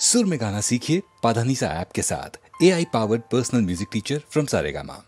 सुर में गाना सीखिए पाधानीसा ऐप के साथ। AI powered personal music teacher from Saregama.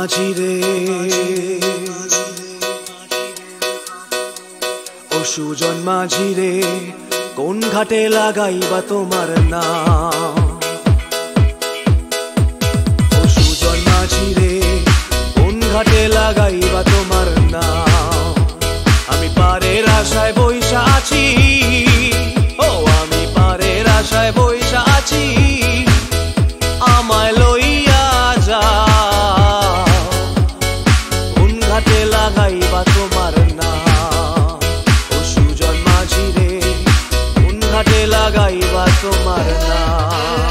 মাঝি রে ও সুজন মাঝি রে কোন ঘাটে লাগাইবা তোমার নাম ও সুজন মাঝি রে কোন ঘাটে লাগাইবা তোমার নাম আমি পারের আশায় বইসা আছি ও আমি পারের আশায় বইসা আছি আমায় লইয়া যাও কোন ঘাটে লাগাইবা তোমার নাম ও সুজন মাঝি রে কোন ঘাটে লাগাইবা তোমার নাম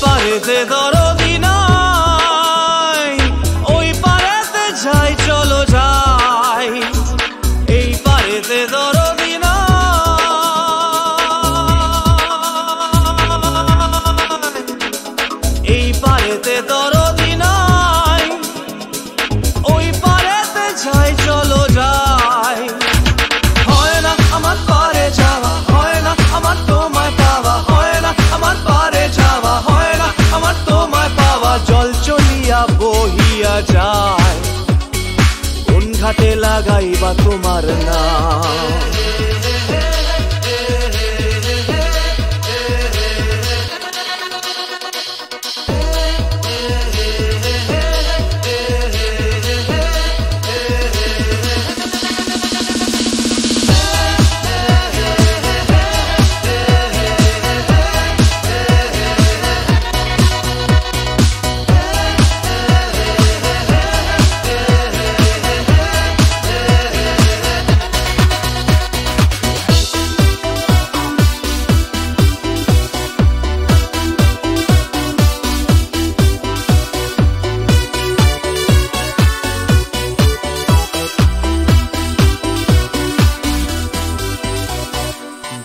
পারেতে দরদি নাই ওই পারেতে যাই চলো যাই এই পারেতে দরদি নাই এই পারেতে দরদি নাই ওই পারেতে যাই চলো যাই হয় না আমার পারে যাওয়া হয় না আমার তোমায় পাওয়া হয় না আমার পারে যাওয়া হয় না আমার তোমায় পাওয়া জল চলিয়া বহিয়া যায় কোন ঘাটে লাগাইবা তোমার নাম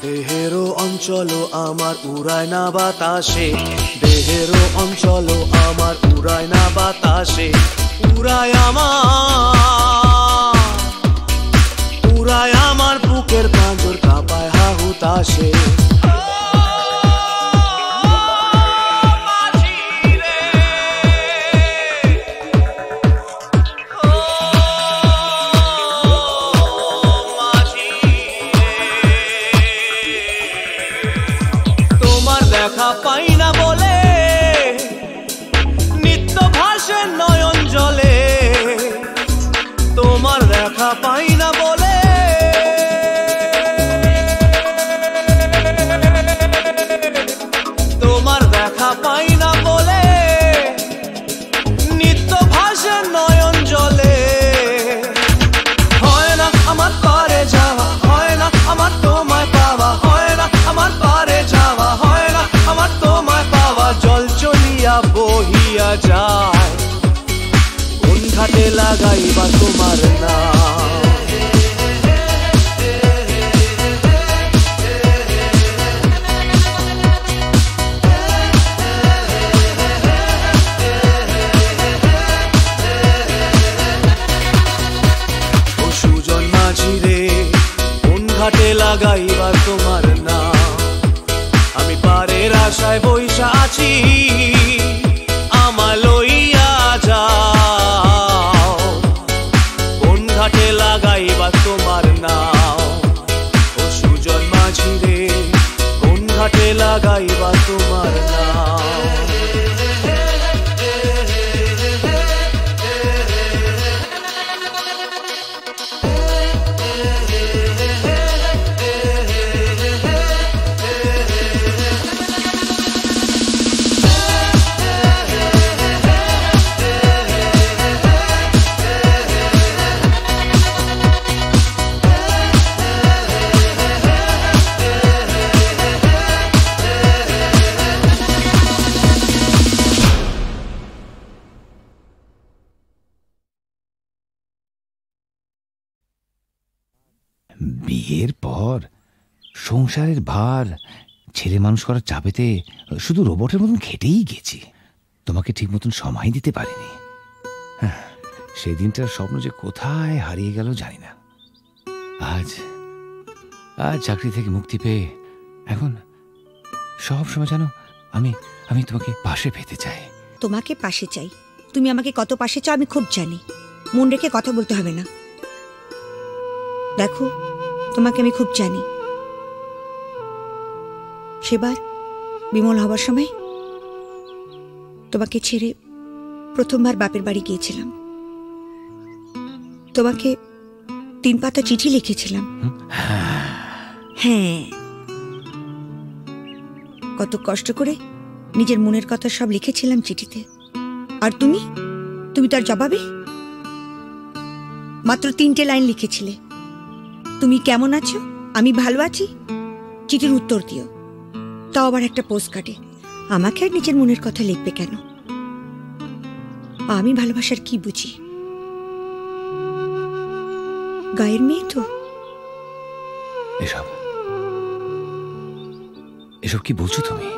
দেহেরও অঞ্চল আমার উড়ায় না বাতাসে দেহেরও অঞ্চল আমার উড়ায় না বাতাসে উড়ায় আমার বুকের পাঁজর কাঁপায় হাহুতাশে দেখা পাই না বলে নিত্য ভাসে নয়ন জলে তোমার দেখা পাই না বলে তোমার দেখা পাই না বলে নিত্য ভাসে নয়ন জলে হয় না আমার পারে যাওয়া হয় না আমার তোমায় পাওয়া হয় না আমার পারে যাওয়া হয় না আমার তোমায় পাওয়া জল চলিয়া বহিয়া যায় কোন ঘাটে লাগাইবা তোমার নাম ও সুজন মাঝি রে কোন ঘাটে লাগাইবা তোমার নাম আমি পারের আশায় বইসা আছি আমায় লইয়া যাও কোন ঘাটে বিয়ের পর সংসারের ভার ছেলে মানুষ করার চাপেতে শুধু রোবটের মতন খেটেই গেছি, তোমাকে ঠিক মতন সময় দিতে পারিনি। সেদিনটার স্বপ্ন যে কোথায় হারিয়ে গেল জানি না। আজ আজ চাকরি থেকে মুক্তি পেয়ে এখন সব সময় জানো আমি আমি তোমাকে পাশে পেতে চাই। তোমাকে পাশে চাই, তুমি আমাকে কত পাশে চাও আমি খুব জানি। মন রেখে কথা বলতে হবে না। দেখো, তোমাকে আমি খুব জানি। সেবার বিমল হবার সময় তোমাকে ছেড়ে প্রথমবার বাপের বাড়ি গিয়েছিলাম। তোমাকে 3 পাতা চিঠি লিখেছিলাম। হ্যাঁ, কত কষ্ট করে নিজের মনের কথা সব লিখেছিলাম চিঠিতে। আর তুমি তার জবাবে মাত্র 3টে লাইন লিখেছিলে, তুমি কেমন আছো, আমি ভালো আছি, চিঠির উত্তর দিও। তাও আবার একটা পোস্ট কার্ডে। আমাকে আর নিজের মনের কথা লিখবে কেন? আমি ভালোবাসার কি বুঝি? গায়ের মেয়ে তো। এসব এসব কি বলছো তুমি?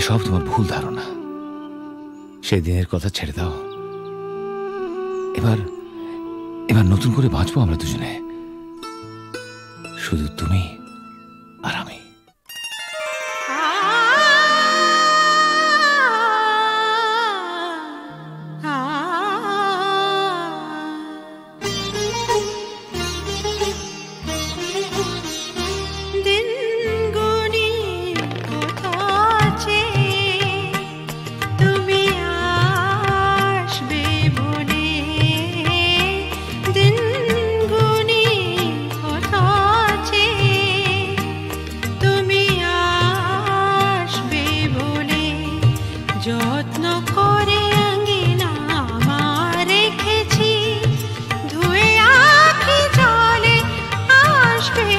এসব তোমার ভুল ধারণা। সেদিনের কথা ছেড়ে দাও। এবার নতুন করে বাঁচবো আমরা দুজনে, শুধু তুমি আর আমি। আশবে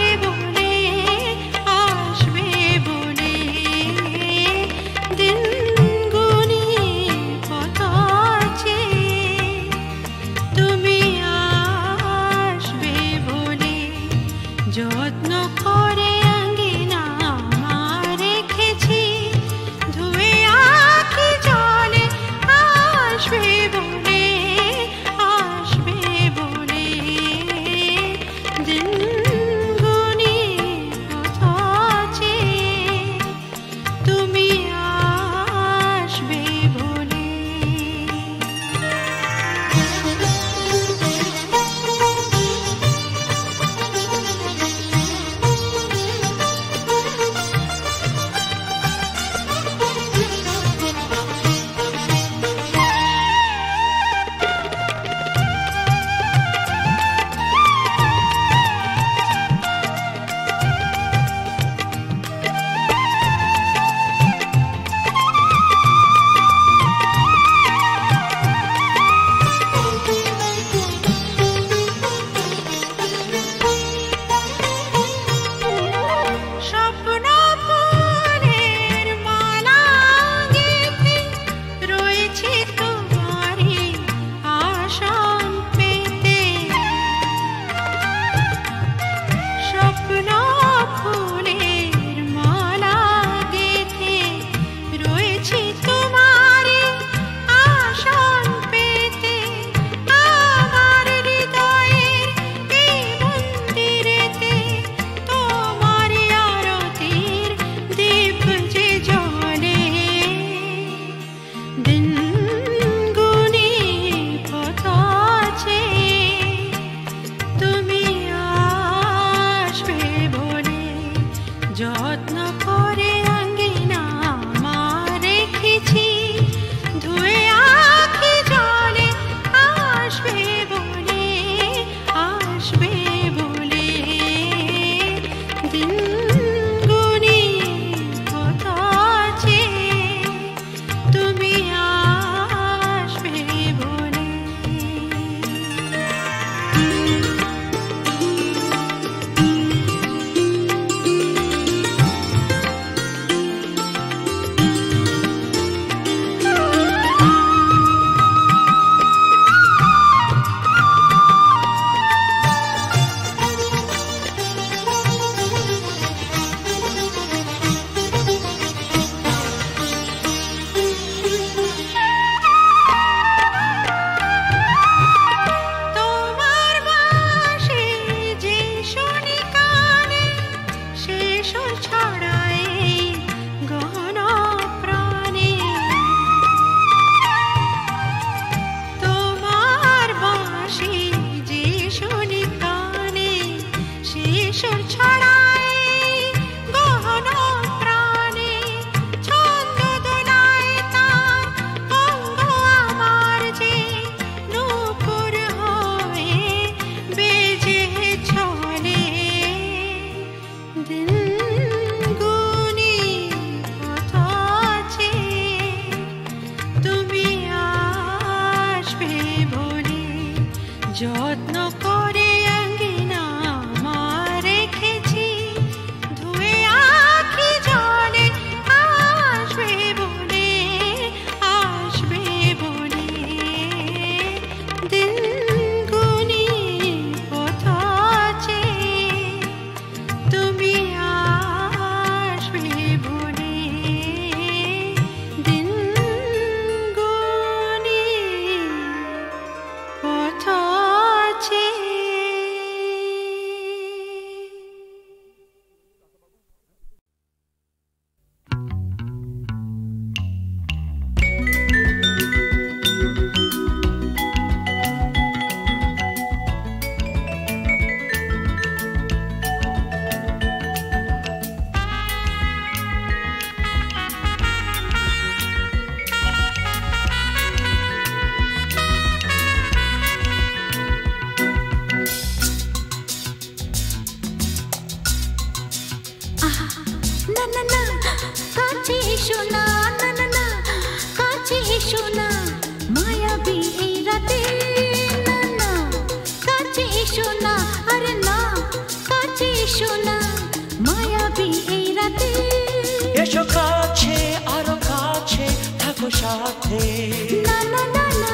থাকো সাথে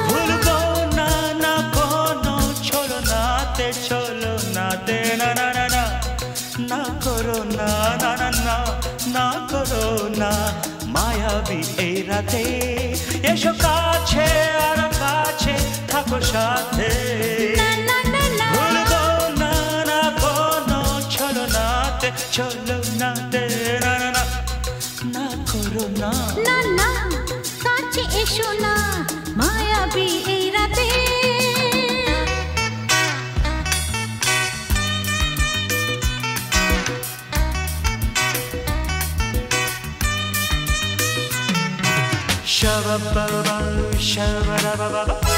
ভুলবো না না কোনো ছলনাতে ছলনাতে না না না না না করো না না না না না করো না মায়াবী এই রাতে এসো কাছে আর কাছে থাকো সাথে ভুলবো না না কোনো ছলনাতে ছলনাতে না না না না করো না না না কাছে এসো না মায়াবী এই রাতে Shabba-ba-ba, shabba-da-ba-ba-ba.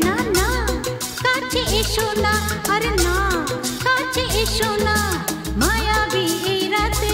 না না কাছে এসো না আরে না কাছে এসো না মায়াবী এই রাতে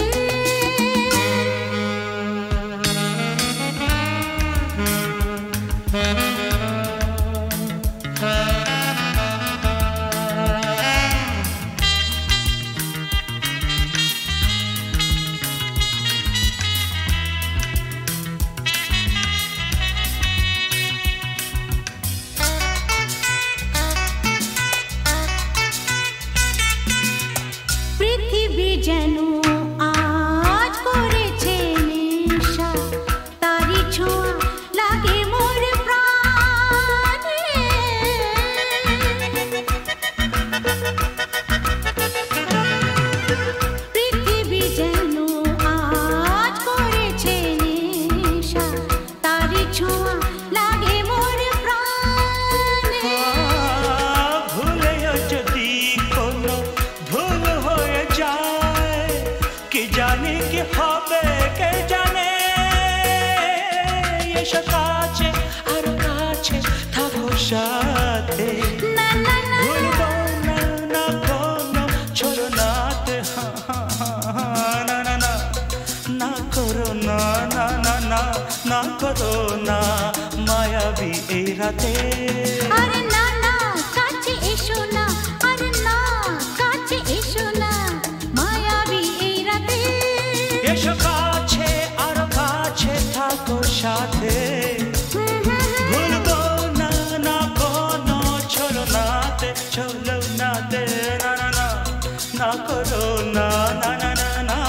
মায়াবী এই রাতে আরে না না কাছে এসো না আরে না কাছে এসো না মায়াবী এই রাতে এসো কাছে আর কাছে থাকো সাথে ভুলবো না না কোনো ছলনাতে ছলনাতে না না না না করো না না না না না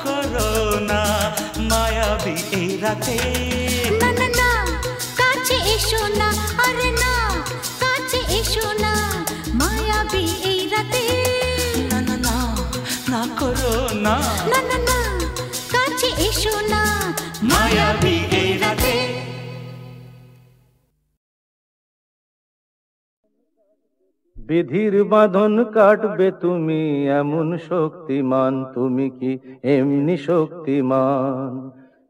করো না মায়াবী এই রাতে না না না কাছে এসো না আরে না কাছে এসো না মায়াবী এই রাতে না না না না করো না না না না কাছে এসো না মায়াবী এই রাতে বিধির বাঁধন কাটবে তুমি এমন শক্তিমান তুমি কি এমনি শক্তিমান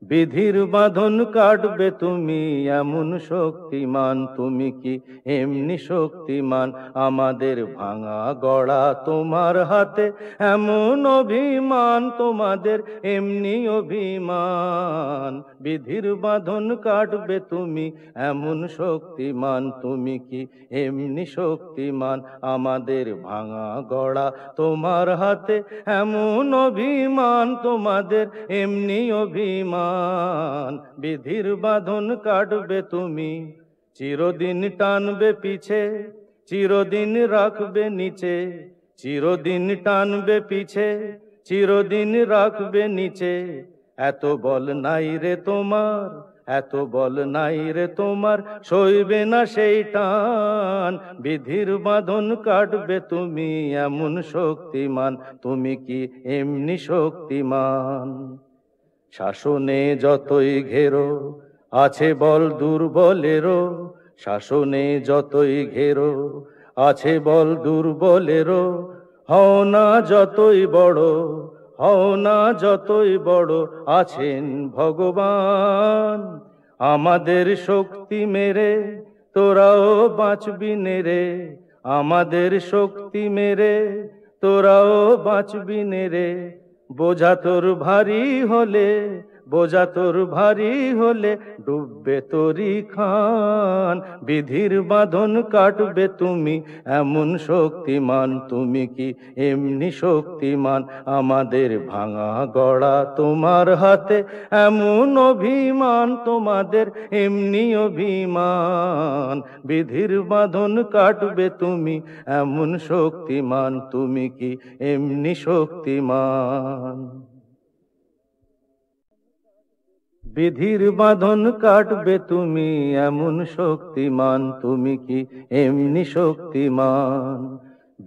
বিধির বাঁধন কাটবে তুমি এমন শক্তিমান তুমি কি এমনি শক্তিমান আমাদের ভাঙা গড়া তোমার হাতে এমন অভিমান তোমাদের এমনি অভিমান বিধির বাঁধন কাটবে তুমি এমন শক্তিমান তুমি কি এমনি শক্তিমান আমাদের ভাঙা গড়া তোমার হাতে এমন অভিমান তোমাদের এমনি অভিমান বিধির বাঁধন কাটবে তুমি চিরদিন টানবে পিছে, চিরদিন রাখবে নিচে, চিরদিন টানবে পিছে, চিরদিন রাখবে নিচে। এত বল নাই রে তোমার, এত বল নাই রে তোমার, সইবে না সেই টান। বিধির বাঁধন কাটবে তুমি এমন শক্তিমান, তুমি কি এমনি শক্তিমান? শাসনে যতই ঘেরো আছে বল দুর্বলেরও, শাসনে যতই ঘেরো আছে বল দুর্বলেরও। হও না যতই বড়, হও না যতই বড়, আছেন ভগবান। আমাদের শক্তি মেরে তোরাও বাঁচবি নেরে, আমাদের শক্তি মেরে তোরাও বাঁচবি নেরে। বোঝা তোর ভারী হলে, বোঝা তোর ভারী হলে, ডুববে তোরি খান। বিধির বাঁধন কাটবে তুমি এমন শক্তিমান, তুমি কি এমনি শক্তিমান? আমাদের ভাঙা গড়া তোমার হাতে এমন অভিমান, তোমাদের এমনি অভিমান। বিধির বাঁধন কাটবে তুমি এমন শক্তিমান, তুমি কি এমনি শক্তিমান? বিধির বাঁধন কাটবে তুমি এমন শক্তিমান, তুমি কি এমনি শক্তিমান?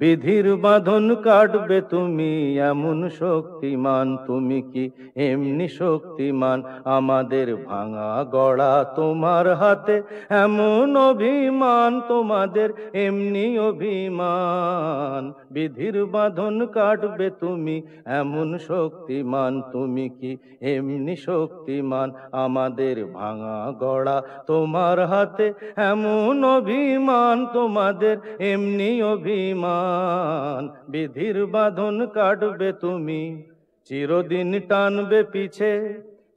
বিধির বাঁধন কাটবে তুমি এমন শক্তিমান, তুমি কি এমনি শক্তিমান? আমাদের ভাঙা গড়া তোমার হাতে এমন অভিমান, তোমাদের এমনি অভিমান। বিধির বাঁধন কাটবে তুমি এমন শক্তিমান, তুমি কি এমনি শক্তিমান? আমাদের ভাঙা গড়া তোমার হাতে এমন অভিমান, তোমাদের এমনি অভিমান। বিধির বাঁধন কাটবে তুমি, চিরদিন টানবে পিছে,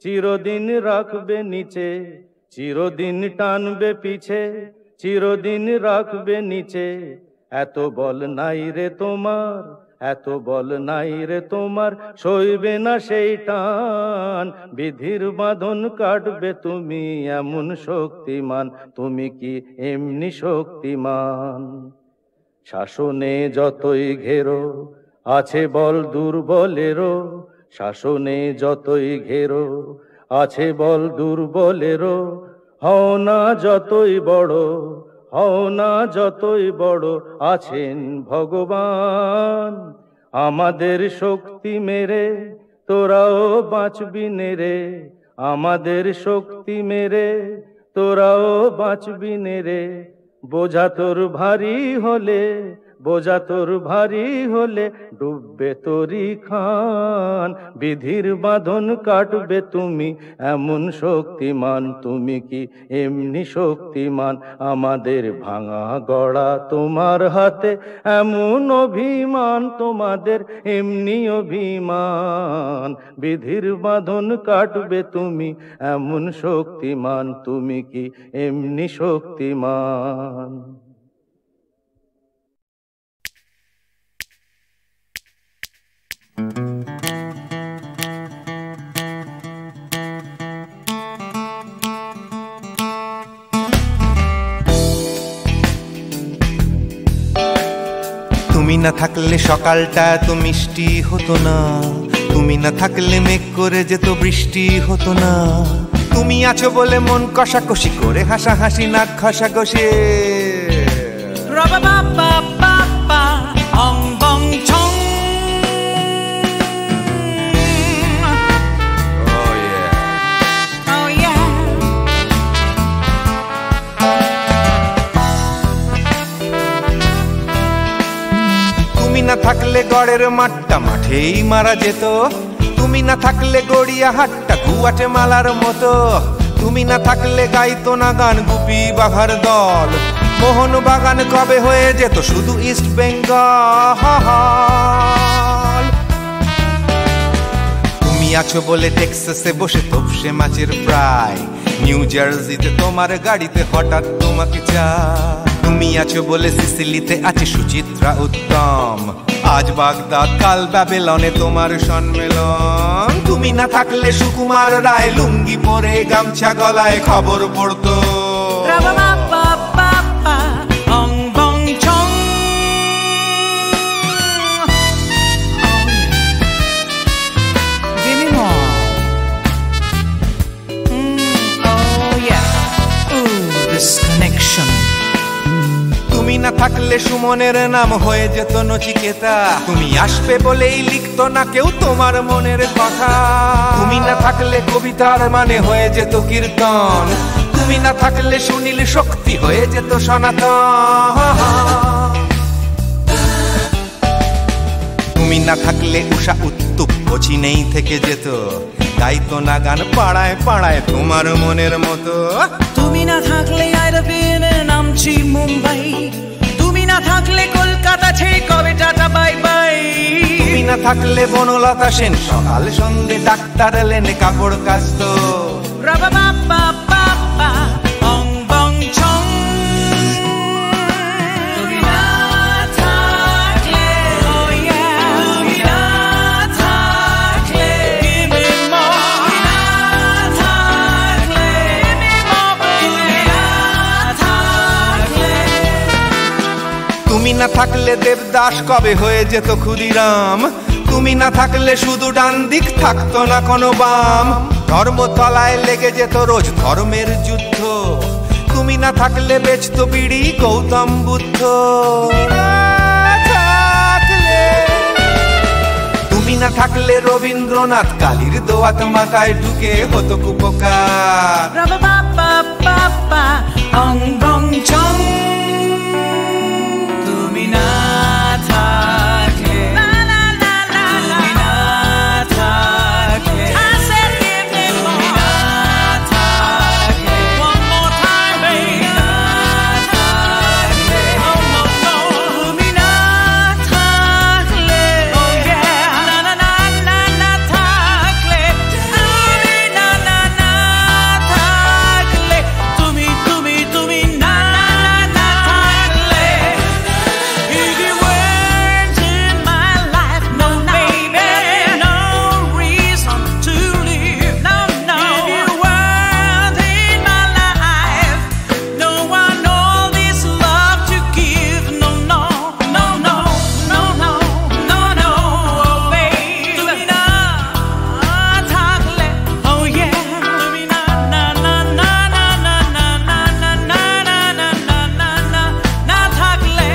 চিরদিন রাখবে নিচে, চিরদিন টানবে পিছে, চিরদিন রাখবে নিচে। এত বল নাই রে তোমার, এত বল নাই রে তোমার, সইবে না সেই টান। বিধির বাঁধন কাটবে তুমি এমন শক্তিমান, তুমি কি এমনি শক্তিমান? শাসনে যতই ঘেরো আছে বল দুর্বলেরও, শাসনে যতই ঘেরো আছে বল দুর্বলেরও। হও না যতই বড়, হও না যতই বড়, আছেন ভগবান। আমাদের শক্তি মেরে তোরাও বাঁচবি নেরে, আমাদের শক্তি মেরে তোরাও বাঁচবি নেরে। বোঝা তোর ভারী হলে, বোঝা তোর ভারী হলে, ডুববে তোরি খান। বিধির বাঁধন কাটবে তুমি এমন শক্তিমান, তুমি কি এমনি শক্তিমান? আমাদের ভাঙা গড়া তোমার হাতে এমন অভিমান, তোমাদের এমনি অভিমান। বিধির বাঁধন কাটবে তুমি এমন শক্তিমান, তুমি কি এমনি শক্তিমান? তুমি না থাকলে সকালটা এত মিষ্টি হতো না, তুমি না থাকলে মেঘ করে যেত বৃষ্টি হতো না। তুমি আছো বলে মন কষাকষি করে হাসাহাসি নাক ঘষাঘষি। তুমি না থাকলে গড়ের মাঠটা মাঠেই মারা যেত, তুমি না থাকলে গড়িয়া হাটটা গুয়াটে মালার মতো। তুমি না থাকলে গাইতো না গান গুপি বাঘার দল, মোহন বাগান কবে হয়ে যেত শুধু ইস্ট বেঙ্গল। তুমি আছো বলে টেক্সাসে বসে তোপসে মাছের ফ্রাই, নিউ জার্সিতে তোমার গাড়িতে হঠাৎ তোমাকে চাই। তুমি আছো বলে সিসিলিতে আছে সুচিত্রা উত্তম, আজ বাগদাদ কাল ব্যাবিলনে তোমার সম্মেলন। তুমি না থাকলে সুকুমার রায় লুঙ্গি পরে গামছা গলায় খবর পড়তো। তুমি না থাকলে সুমনের নাম হয়ে যেত নচিকেতা, তুমি আসবে বলেই লিখতো না কেউ তোমার মনের কথা। তুমি না থাকলে কবিতার মানে হয়ে যেত কীর্তন, তুমি না থাকলে সুনীল শক্তি হয়ে যেত সনাতন। তুমি না থাকলে উষা উত্তুপ নেই থেকে যেত, গাইতো না গান পাড়ায় পাড়ায় তোমার মনের মতো। তুমি না থাকলে আইরবিনে নামছি মুম্বাই, তুমি না থাকলে কলকাতা ছেড়ে কবে টাটা বাই বাই। তুমি না থাকলে বনলতা সেন সকাল সন্ধে ডাক্তার এলেন কাপড় কাচতো। রাবা বাবা বাবা অং বং ছং। তুমি না থাকলে oh yeah, তুমি না থাকলে give me more, তুমি না থাকলে give me more, তুমি না থাকলে। তুমি না থাকলে দেবদাস কবে হয়ে যেত ক্ষুদিরাম, তুমি না থাকলে শুধু ডান দিক থাকতো না কোনো বাম। ধর্মতলায় লেগে যেত রোজ ধর্মের যুদ্ধ, তুমি না থাকলে বেচতো বিড়ি গৌতম বুদ্ধ। তুমি না থাকলে রবীন্দ্রনাথ কালীর দোয়াত মাথায় ঢুকে হতো কুপকার। রাবা বাবা বাবা অং বং ছং। তুমি না থাকলে লা লা লা লা, তুমি না থাকলে I said give me more, তুমি না থাকলে one more time baby, তুমি না থাকলে oh no no, তুমি না থাকলে oh yeah, না না না না না থাকলে, তুমি না না না থাকলে, তুমি তুমি তুমি না না না থাকলে। If you weren't in my life, no baby, no reason to live, no no. If you weren't in my life, no one all this love to give, no no no no no no no no, oh baby, তুমি না থাকলে oh yeah, তুমি না না না না না না না না না না না না না না না না থাকলে,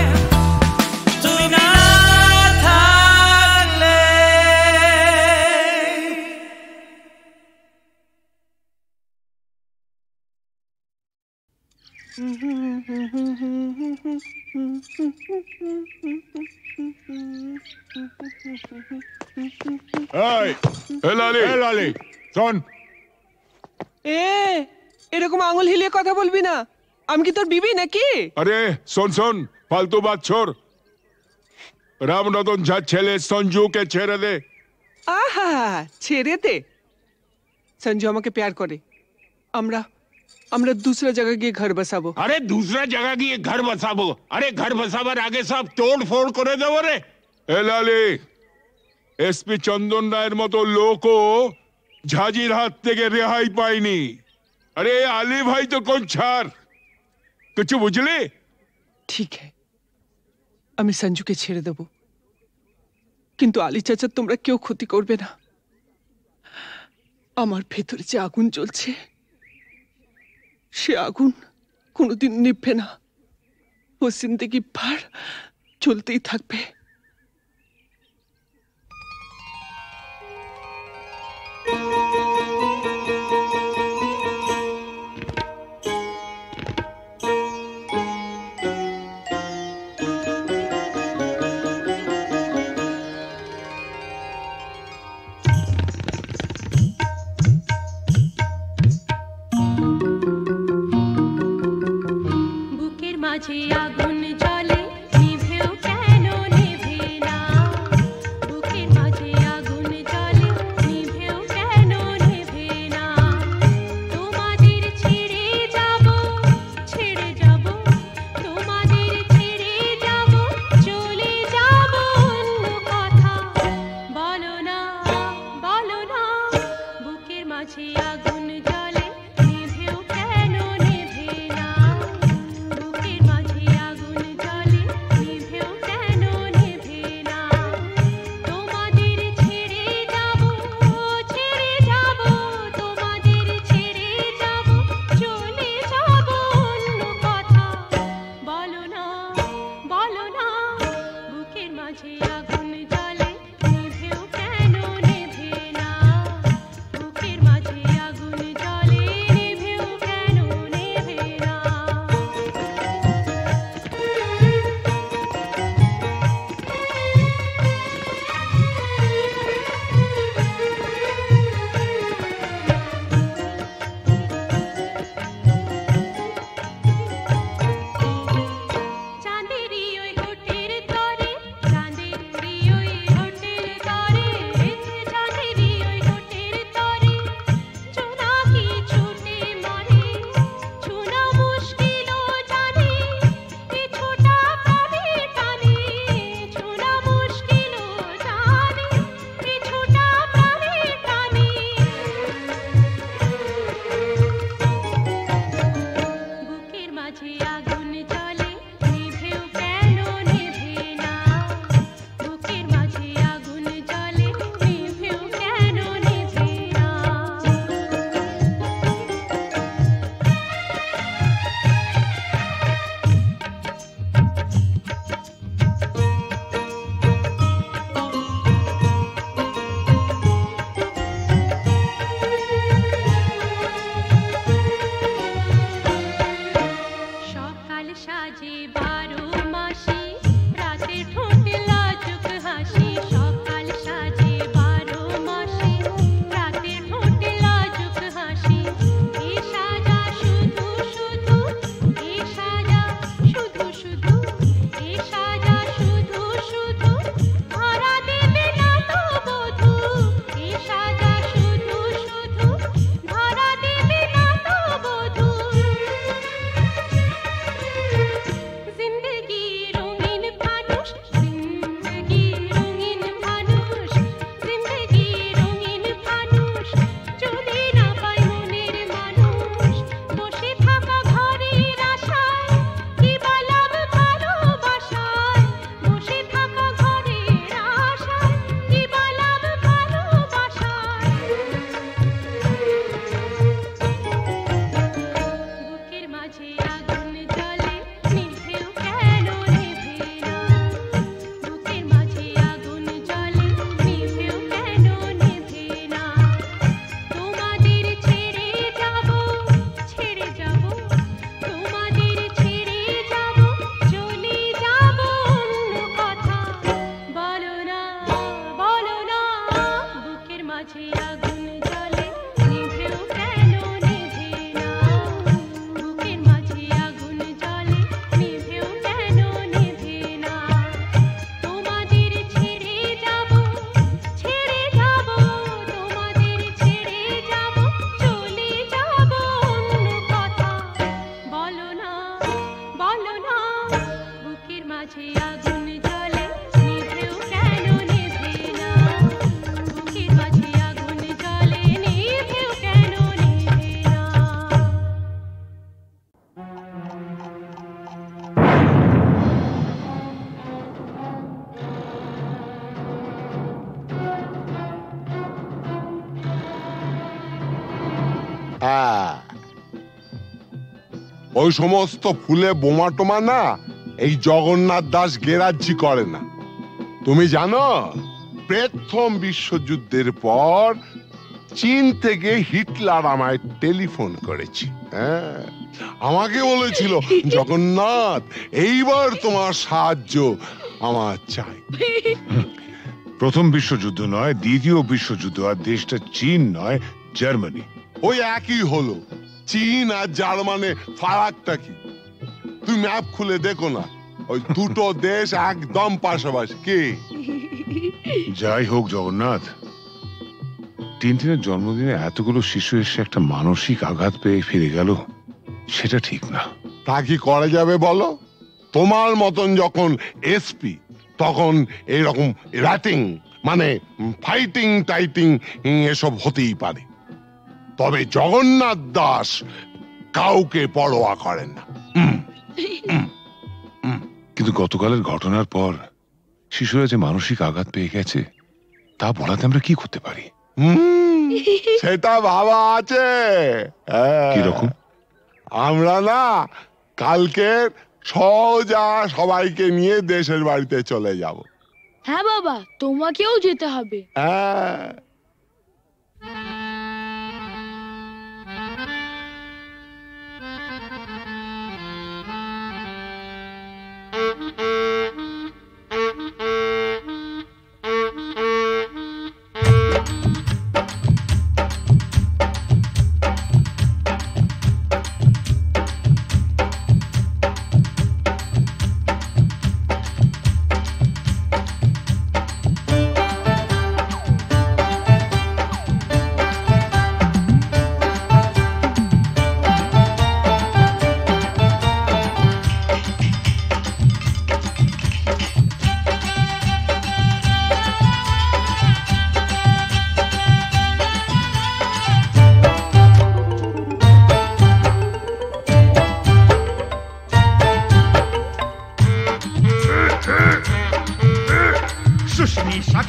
তুমি না থাকলে। লালি শোন, এরকম আঙুল হিলিয়ে কথা বলবি না, আমি কি তোর বিবি নাকি? আরে শোন শোন, ফালতু বাত ছোড়। রামরতন ঝার ছেলে সঞ্জুকে ছেড়ে দে। আহা, ছেড়ে দে। সঞ্জু আমাকে প্যার করে, আমরা আমরা दूसरा जगह গিয়ে ঘর বসাবো। আরে दूसरा जगह গিয়ে ঘর বসাবো? আরে ঘর বসাবার আগে সব তোড় ফোড় করে দেবো রে। এ লালি, এসপি চন্দন রায়ের মতো লোকও ঝাঁঝির হাত থেকে রেহাই পায়নি। আরে আলী ভাই তো কোন ছাড়, কিছু বুঝলি? ঠিক है, আমি সঞ্জুকে ছেড়ে দেব, কিন্তু আলী চাচা তোমরা কেউ ক্ষতি করবে না। আমার ভেতরে যে আগুন জ্বলছে, সে আগুন কোনোদিন নিভবে না, ও জিন্দেগি ভর জ্বলতেই থাকবে। বুকের মাঝে আগুন জ্বলে, নিভেও কেন নিভে না। বুকের মাঝে আগুন জ্বলে, নিভেও কেন নিভে না। তোমাদের ছেড়ে যাব, ছেড়ে যাব, তোমাদের ছেড়ে যাব, চলে যাব অন্য কথা। বলো না, বলো না, বুকের মাঝে আগুন জ্বলে, নিভেও কেন নিভে না। বুকের মাঝে আগুন জ্বলে, ওই সমস্ত ফুলে বোমা টোমা না এই জগন্নাথ দাস গেরাজ্জি করে না। তুমি জানো প্রথম বিশ্বযুদ্ধের পর চীন থেকে হিটলার আমায় টেলিফোন করেছে। হ্যাঁ, আমাকে বলেছিল জগন্নাথ এইবার তোমার সাহায্য আমার চাই। প্রথম বিশ্বযুদ্ধ নয়, দ্বিতীয় বিশ্বযুদ্ধ, আর দেশটা চীন নয়, জার্মানি। ওই একই হলো। চীন আর জার্মানে ফারাকটা কি? তুমি ম্যাপ খুলে দেখো না, ওই দুটো দেশ একদম পাশাপাশি। কি যাই হোক জগন্নাথ, টিনটিনের জন্মদিনে এতগুলো শিশু এসে একটা মানসিক আঘাত পেয়ে ফিরে গেল, সেটা ঠিক না। তা কি করা যাবে বলো? তোমার মতন যখন এসপি তখন এইরকম র্যাটিং মানে ফাইটিং টাইটিং এসব হতেই পারে, তবে জগন্নাথ দাস কাউকে পরোয়া করেন না। কিন্তু গতকালের ঘটনার পর শিশুরা যে মানসিক আঘাত পেয়ে গেছে তা বলাতে আমরা কি করতে পারি? সেটা ভাবা আছে। কিরকম? আমরা না কালকে সোজা সবাইকে নিয়ে দেশের বাড়িতে চলে যাব। হ্যাঁ বাবা, তোমাকেও যেতে হবে। হ্যাঁ,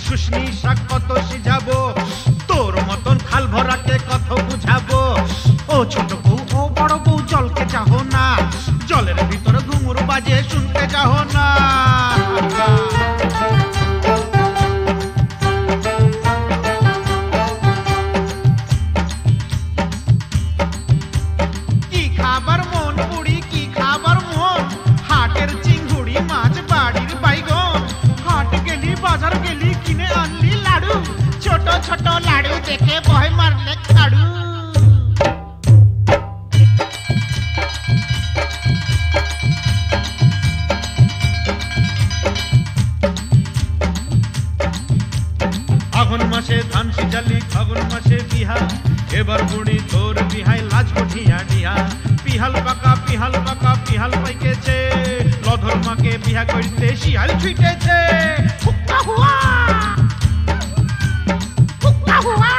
শুশনি শাক কত সিঝাবো, তোর মতন খাল ভরাকে কত বুঝাবো। ও ছোট বউ ও বড় বউ জলকে চাহো না, জলের ভিতরে ঘুঙুর বাজে শুনতে চাহো না। কি খাবার মন বুড়ি, কি খাবার মন, হাটে দেখে ভয় মারলে ছাড়ু। ফাগুন মাসে ধান সিজালি, ফাগুন মাসে বিহা, এবার বুড়ি তোর বিহাই লাজ উঠিয়া ডিহা। পিহাল পাকা পিহাল পাকা পিহাল পাইকেছে, লধর মাকে বিহা করতে শিয়াল ছুটেছে। হুক্কা হুয়া হুক্কা হুয়া।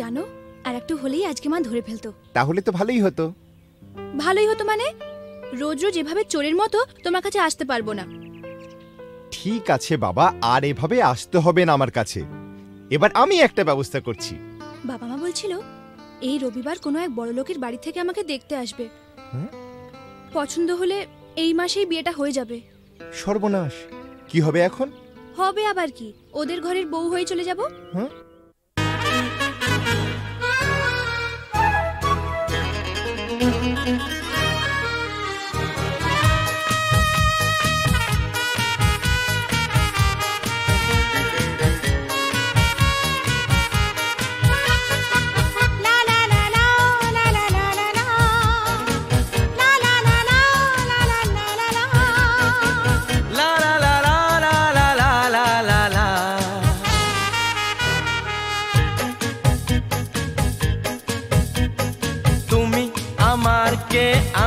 জানো আর একটু হলেই আজকে মা ধরে ফেলতো। তাহলে তো ভালোই হতো। ভালোই হতো মানে? রোজ রোজ এভাবে চোরের মতো তোমার কাছে আসতে পারবো না। ঠিক আছে বাবা, আর এভাবে আসতে হবে না আমার কাছে। এবার আমি একটা ব্যবস্থা করছি। বাবা মা বলছিল এই রবিবার কোনো এক বড় লোকের বাড়ি থেকে আমাকে দেখতে আসবে। পছন্দ হলে এই মাসেই বিয়েটা হয়ে যাবে। সর্বনাশ, কি হবে এখন? হবে আবার কি, ওদের ঘরের বউ হয়ে চলে যাব।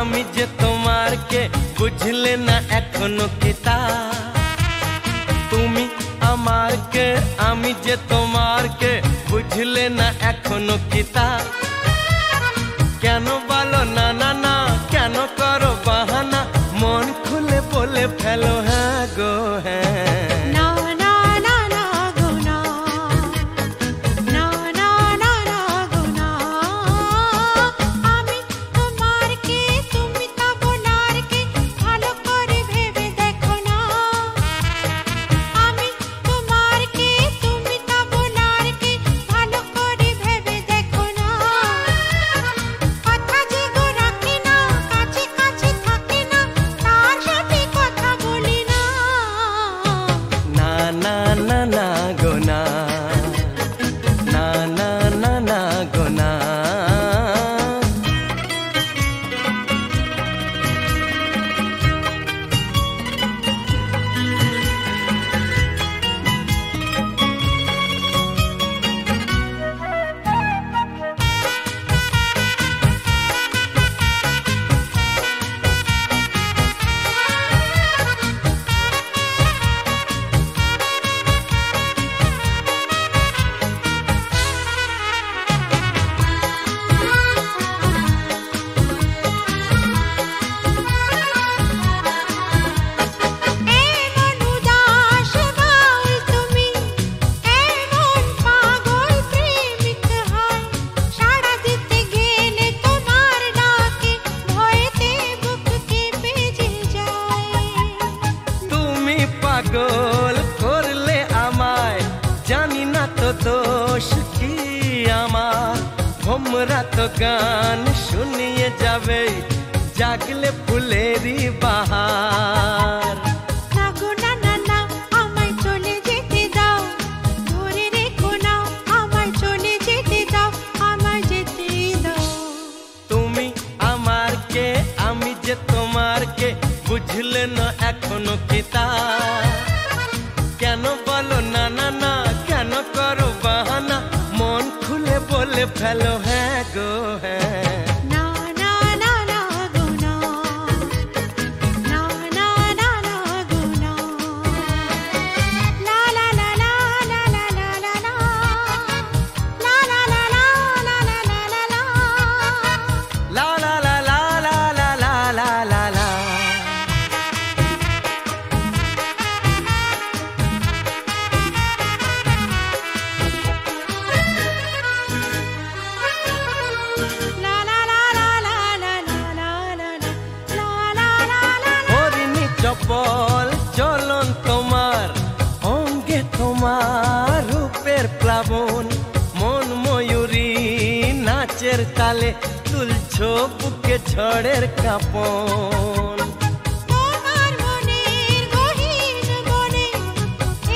আমি যে তোমার কে বুঝলে না এখনো কিতা, তুমি আমার কে আমি যে তোমার কে বুঝলে না এখনো কিতা। কেন বলো না না না, কেন করো বাহানা, মন খুলে বলে ফেলো হ্যাঁ গো হ্যাঁ। না না না না গো না, না না না না পাগল করলে আমায়, জানি না তো দোষ কি আমার। ভোমরা তো গান শুনিয়ে যাবে, জাগলে ফুলেরই বাহার। না গো না না না, আমায় চলে যেতে দাও, ধরে রেখো না, আমায় চলে যেতে দাও, আমায় যেতে দাও। তুমি আমার কে, আমি যে তোমার কে, বুঝলে না এখনো কি তা? কেন বলো না না না, কেন করো বাহানা, মন খুলে বলে ফেলো হ্যাঁ গো হ্যাঁ। না না না না গো না, না না না না গো না। লা লা লা লা লা লা লা লা লা, লা লা লা লা লা লা লা লা লা, লা লা লা লা লা লা লা লা লা লা। হরিণী চপল চলন তোমার, অঙ্গে তোমার রূপের প্লাবন, মন ময়ূরী নাচের তালে, তুলছো বুকে ঝড়ের কাঁপন। তোমার মনের গহীন বনে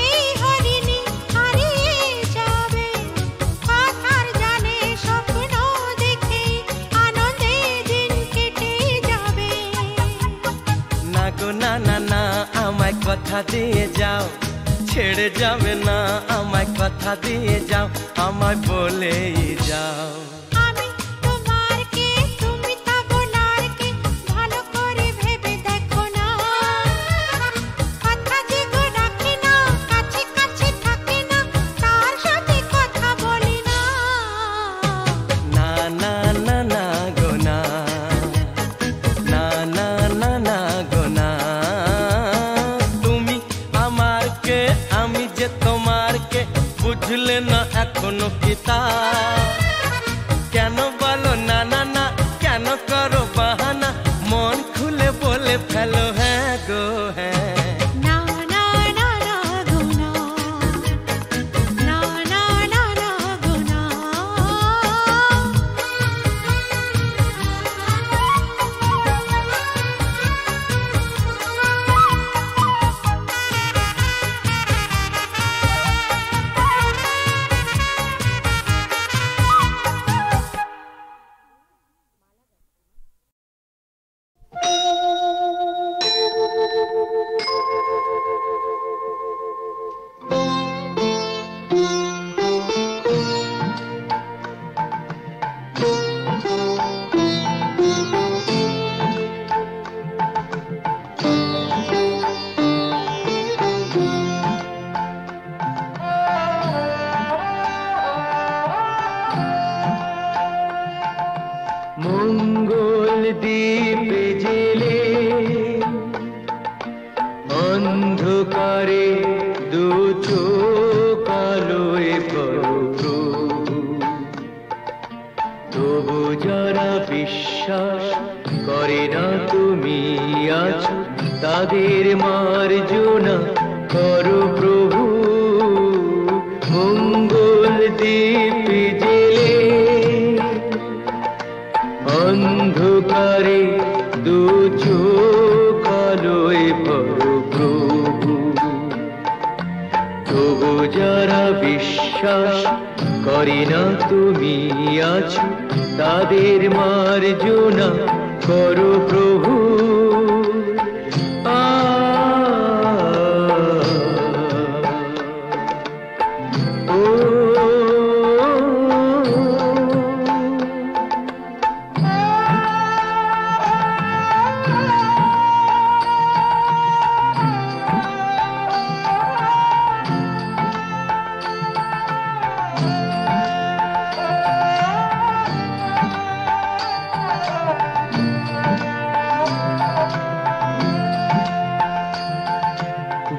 এই হরিণী হারিয়ে যাবে, কথার জানে স্বপ্ন দেখে আনন্দে দিন কেটে যাবে। না গো না না না, আমায় কথা দিয়ে যাও, ছেড়ে যাবে না, আমায় কথা দিয়ে যাও, আমায় বলেই যাও। আমি তোমার কে, তুমি তা বলার কে, ভালো করে ভেবে দেখো না, কথা যে গো রাখে না, কাছে কাছে থাকে না, তার সাথে কথা বলি না। না না না না গো না, না না না না গো না। তুমি আমার কে, আমি যে তোমার কে, বুঝলে না এখনো কি তা? কেন বলো না না না, কেন করো বাহানা, মন খুলে বলে ফেলো হ্যাঁ গো হ্যাঁ। না না না না গো না, না না না না গো না। মঙ্গল দ্বীপে জেলে অন্ধকারে দু চোখ আলোয় প্রভু, তবু যারা বিশ্বাস করে না তুমি আছো, তাদের মার্জনা করো প্রভু। মঙ্গল দ্বীপে জেলে অন্ধকারে দু চোখ আলোয় প্রভু, তবু যারা বিশ্বাস করে না তুমি আছো, তাদের মার্জনা করো প্রভু।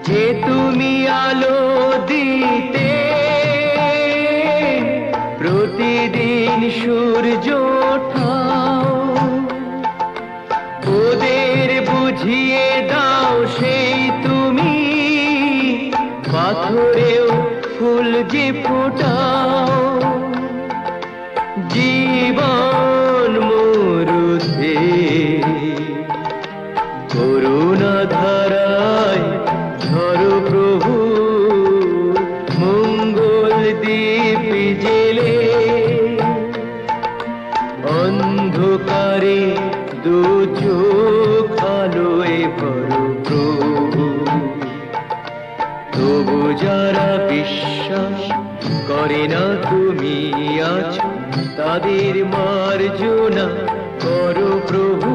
যে তুমি আলো দিতে প্রতিদিন সূর্য ওঠাও, ওদের বুঝিয়ে দাও সেই তুমি পাথরেও ফুল যে ফোটাও, জীবন মরুতে করুণা ধারায় ধরো প্রভু, মঙ্গল দীপ জেলে অন্ধকারে দু চোখ আলোয় ভরো প্রভু। তবু যারা বিশ্বাস করে না তুমি আছো, তাদের মার্জনা করো প্রভু।